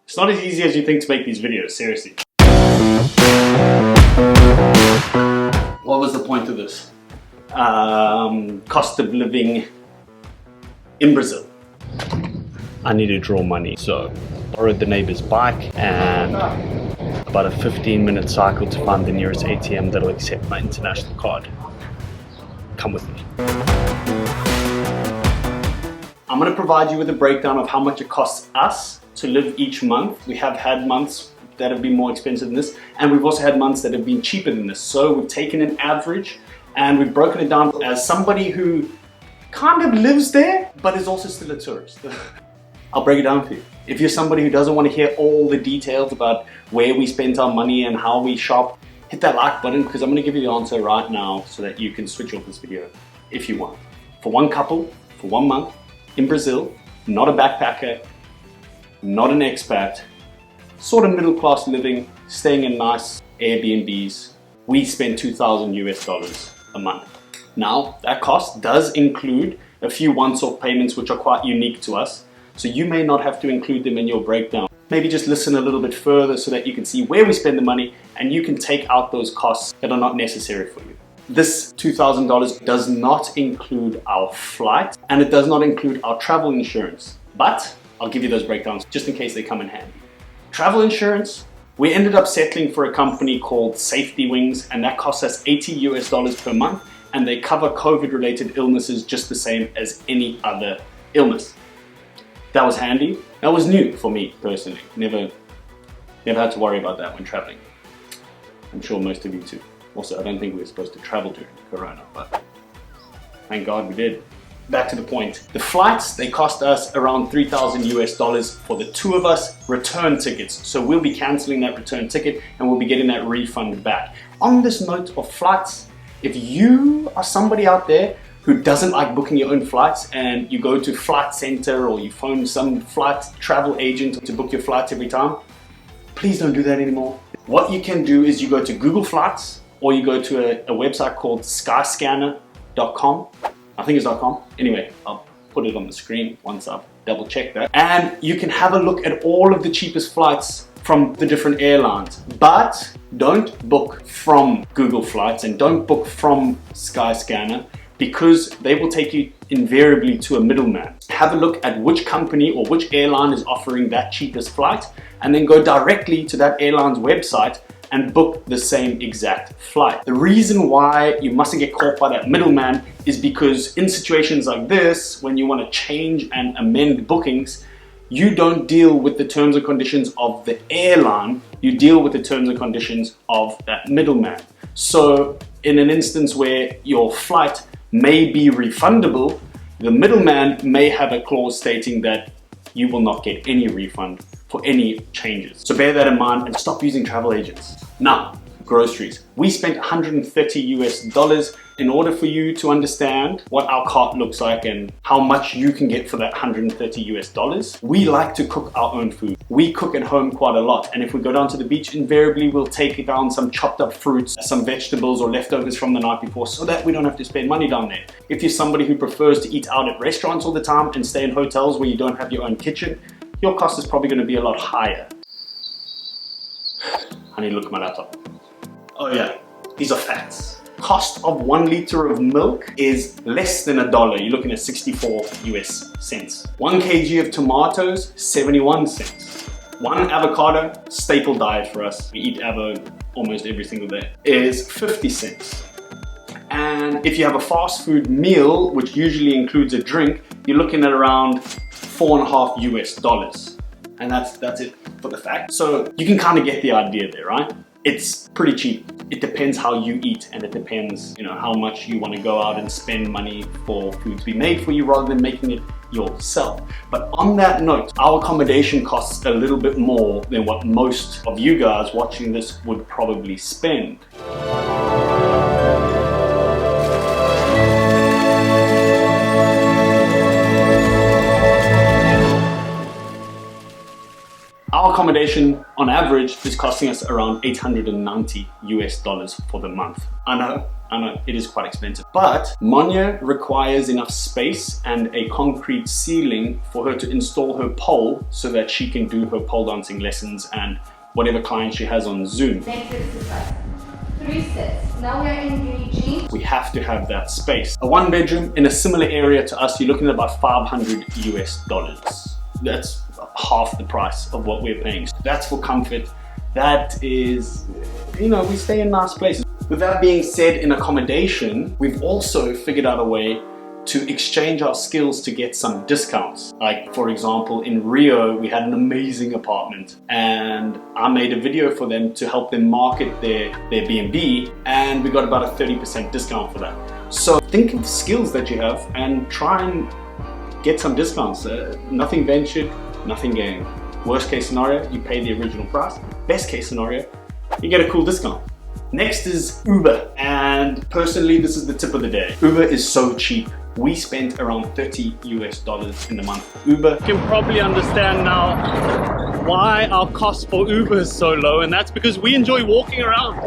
It's not as easy as you think to make these videos, seriously. What was the point of this? Cost of living in Brazil. I need to draw money, so borrowed the neighbor's bike and about a 15-minute cycle to find the nearest ATM that'll accept my international card. Come with me. I'm going to provide you with a breakdown of how much it costs us to live each month. We have had months that have been more expensive than this, and we've also had months that have been cheaper than this. So we've taken an average and we've broken it down as somebody who kind of lives there, but is also still a tourist. I'll break it down for you. If you're somebody who doesn't want to hear all the details about where we spent our money and how we shop, hit that like button, because I'm going to give you the answer right now so that you can switch off this video if you want. For one couple, for 1 month, in Brazil, not a backpacker, not an expat, sort of middle class living, staying in nice Airbnbs, we spend $2,000 a month. Now, that cost does include a few once-off payments which are quite unique to us, so you may not have to include them in your breakdown. Maybe just listen a little bit further so that you can see where we spend the money and you can take out those costs that are not necessary for you. This $2,000 does not include our flight and it does not include our travel insurance, but I'll give you those breakdowns just in case they come in handy. Travel insurance, we ended up settling for a company called Safety Wings, and that costs us $80 per month, and they cover COVID related illnesses just the same as any other illness. That was handy. That was new for me personally. Never had to worry about that when traveling. I'm sure most of you too. Also, I don't think we were supposed to travel during Corona, but thank God we did. Back to the point. The flights, they cost us around $3,000 for the two of us, return tickets. So we'll be canceling that return ticket and we'll be getting that refund back. On this note of flights, if you are somebody out there who doesn't like booking your own flights and you go to Flight Center or you phone some flight travel agent to book your flights every time, please don't do that anymore. What you can do is you go to Google Flights or you go to a website called skyscanner.com. I think it's .com. Anyway, I'll put it on the screen once I've double checked that. And you can have a look at all of the cheapest flights from the different airlines. But don't book from Google Flights and don't book from Skyscanner because they will take you invariably to a middleman. Have a look at which company or which airline is offering that cheapest flight and then go directly to that airline's website and book the same exact flight. The reason why you mustn't get caught by that middleman is because in situations like this, when you want to change and amend bookings, you don't deal with the terms and conditions of the airline, you deal with the terms and conditions of that middleman. So in an instance where your flight may be refundable, the middleman may have a clause stating that you will not get any refund for any changes. So bear that in mind and stop using travel agents. Now, groceries. We spent $130 in order for you to understand what our cart looks like and how much you can get for that $130. We like to cook our own food. We cook at home quite a lot, and if we go down to the beach, invariably we'll take down some chopped up fruits, some vegetables or leftovers from the night before so that we don't have to spend money down there. If you're somebody who prefers to eat out at restaurants all the time and stay in hotels where you don't have your own kitchen, your cost is probably going to be a lot higher. I need to look at my laptop. Oh yeah, these are facts. Cost of 1 liter of milk is less than $1. You're looking at 64 US cents. 1 kg of tomatoes, 71 cents. 1 avocado, staple diet for us, we eat avo almost every single day, is 50 cents. And if you have a fast food meal, which usually includes a drink, you're looking at around $4.50 US. And that's it for the fact. So you can kind of get the idea there, right? It's pretty cheap. It depends how you eat, and it depends, you know, how much you want to go out and spend money for food to be made for you rather than making it yourself. But on that note, our accommodation costs a little bit more than what most of you guys watching this would probably spend. Our accommodation on average is costing us around $890 for the month. I know, it is quite expensive. But Monya requires enough space and a concrete ceiling for her to install her pole so that she can do her pole dancing lessons and whatever client she has on Zoom. Next exercise. 3 sets. Now we are engaging. We have to have that space. A 1-bedroom in a similar area to us, you're looking at about $500. That's half the price of what we're paying. That's for comfort. That is, you know, we stay in nice places. With that being said, in accommodation, we've also figured out a way to exchange our skills to get some discounts. Like, for example, in Rio, we had an amazing apartment and I made a video for them to help them market their B&B, and we got about a 30% discount for that. So think of the skills that you have and try and get some discounts. Nothing ventured, nothing gained. Worst case scenario, you pay the original price. Best case scenario, you get a cool discount. Next is Uber, and personally this is the tip of the day. Uber is so cheap. We spent around $30 in the month for Uber. You can probably understand now why our cost for Uber is so low, and that's because we enjoy walking around.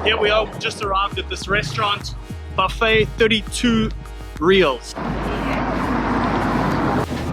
Here we are, just arrived at this restaurant, buffet, 32 reals.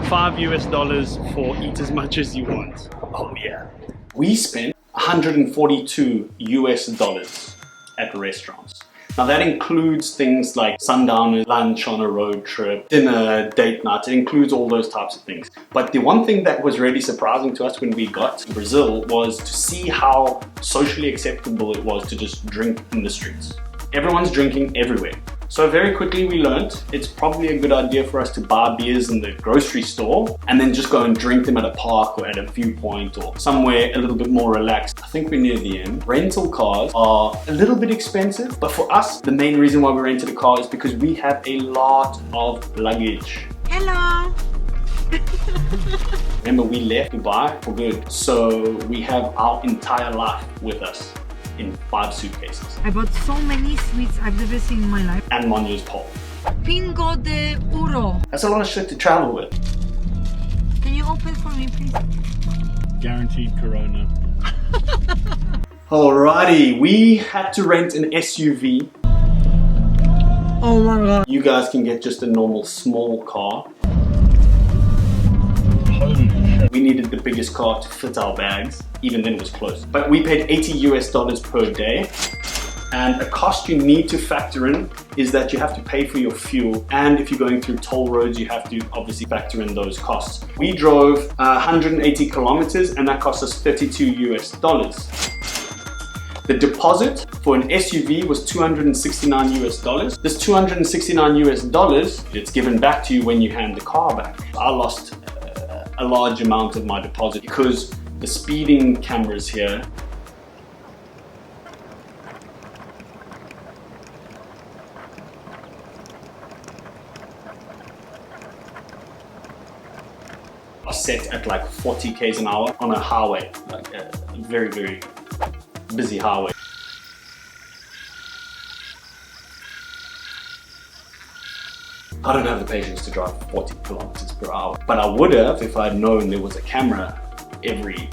$5 for eat as much as you want. Oh yeah. We spent $142 at restaurants. Now that includes things like sundowner, lunch on a road trip, dinner, date night. It includes all those types of things. But the one thing that was really surprising to us when we got to Brazil was to see how socially acceptable it was to just drink in the streets. Everyone's drinking everywhere. So very quickly we learned it's probably a good idea for us to buy beers in the grocery store and then just go and drink them at a park or at a viewpoint or somewhere a little bit more relaxed. I think we're near the end. Rental cars are a little bit expensive, but for us, the main reason why we rented a car is because we have a lot of luggage. Hello! Remember, we left Dubai for good, so we have our entire life with us in 5 suitcases. I bought so many sweets I've never seen in my life. And Monya's pole. Pingo de Uro. That's a lot of shit to travel with. Can you open for me, please? Guaranteed Corona. Alrighty, we had to rent an SUV. Oh my god. You guys can get just a normal small car. We needed the biggest car to fit our bags. Even then it was close. But we paid $80 per day. And a cost you need to factor in is that you have to pay for your fuel. And if you're going through toll roads, you have to obviously factor in those costs. We drove 180 kilometers and that cost us $32. The deposit for an SUV was $269. This $269, it's given back to you when you hand the car back. I lost a large amount of my deposit because the speeding cameras here are set at like 40 k's an hour on a highway, like a very, very busy highway. I don't have the patience to drive 40 kilometers per hour, but I would have if I'd known there was a camera every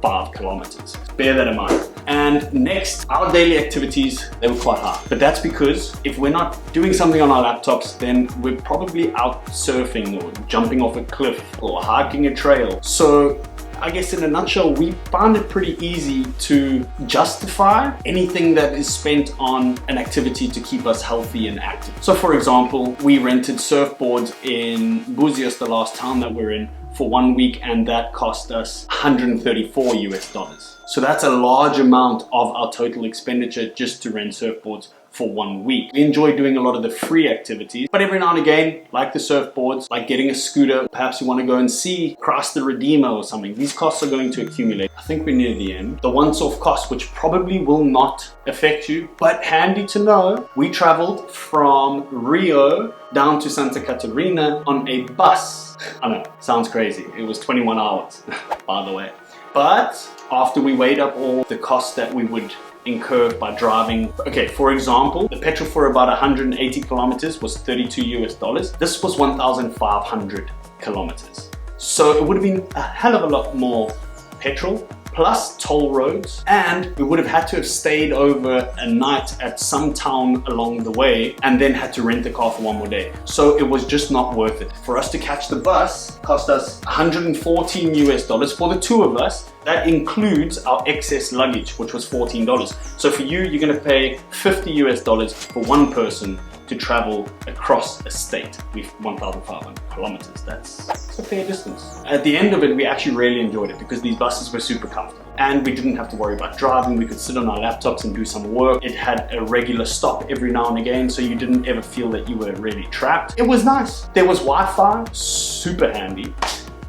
5 kilometers. Bear that in mind. And next, our daily activities, they were quite hard. But that's because if we're not doing something on our laptops, then we're probably out surfing or jumping off a cliff or hiking a trail. So I guess in a nutshell, we found it pretty easy to justify anything that is spent on an activity to keep us healthy and active. So for example, we rented surfboards in Buzios, the last town that we're in, for 1 week, and that cost us $134. So that's a large amount of our total expenditure just to rent surfboards for 1 week. We enjoy doing a lot of the free activities, but every now and again, like the surfboards, like getting a scooter, perhaps you want to go and see Christ the Redeemer or something. These costs are going to accumulate. I think we're near the end. The once-off cost, which probably will not affect you, but handy to know, we traveled from Rio down to Santa Catarina on a bus. I know, sounds crazy. It was 21 hours, by the way. But after we weighed up all the costs that we would incur by driving, okay, for example, the petrol for about 180 kilometers was $32 US. This was 1,500 kilometers. So it would have been a hell of a lot more petrol, plus toll roads, and we would have had to have stayed over a night at some town along the way and then had to rent a car for 1 more day. So it was just not worth it. For us to catch the bus cost us $114 US for the two of us. That includes our excess luggage, which was $14. So for you, you're gonna pay $50 US for one person to travel across a state with 1,500 kilometers. That's a fair distance. At the end of it, we actually really enjoyed it because these buses were super comfortable and we didn't have to worry about driving. We could sit on our laptops and do some work. It had a regular stop every now and again, so you didn't ever feel that you were really trapped. It was nice. There was Wi-Fi, super handy.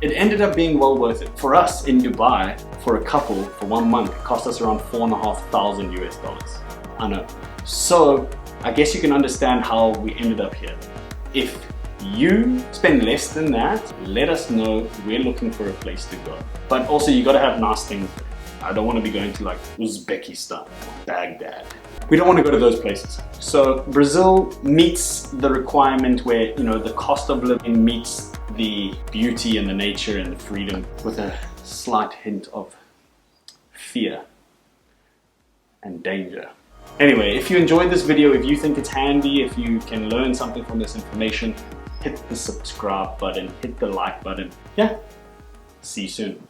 It ended up being well worth it. For us in Dubai, for a couple, for 1 month, it cost us around $4,500 US. I know. So I guess you can understand how we ended up here. If you spend less than that, let us know. We're looking for a place to go. But also you gotta have nice things. I don't want to be going to like Uzbekistan, Baghdad. We don't want to go to those places. So Brazil meets the requirement where, you know, the cost of living meets the beauty and the nature and the freedom with a slight hint of fear and danger. Anyway, if you enjoyed this video, if you think it's handy, if you can learn something from this information, hit the subscribe button, hit the like button. Yeah, see you soon.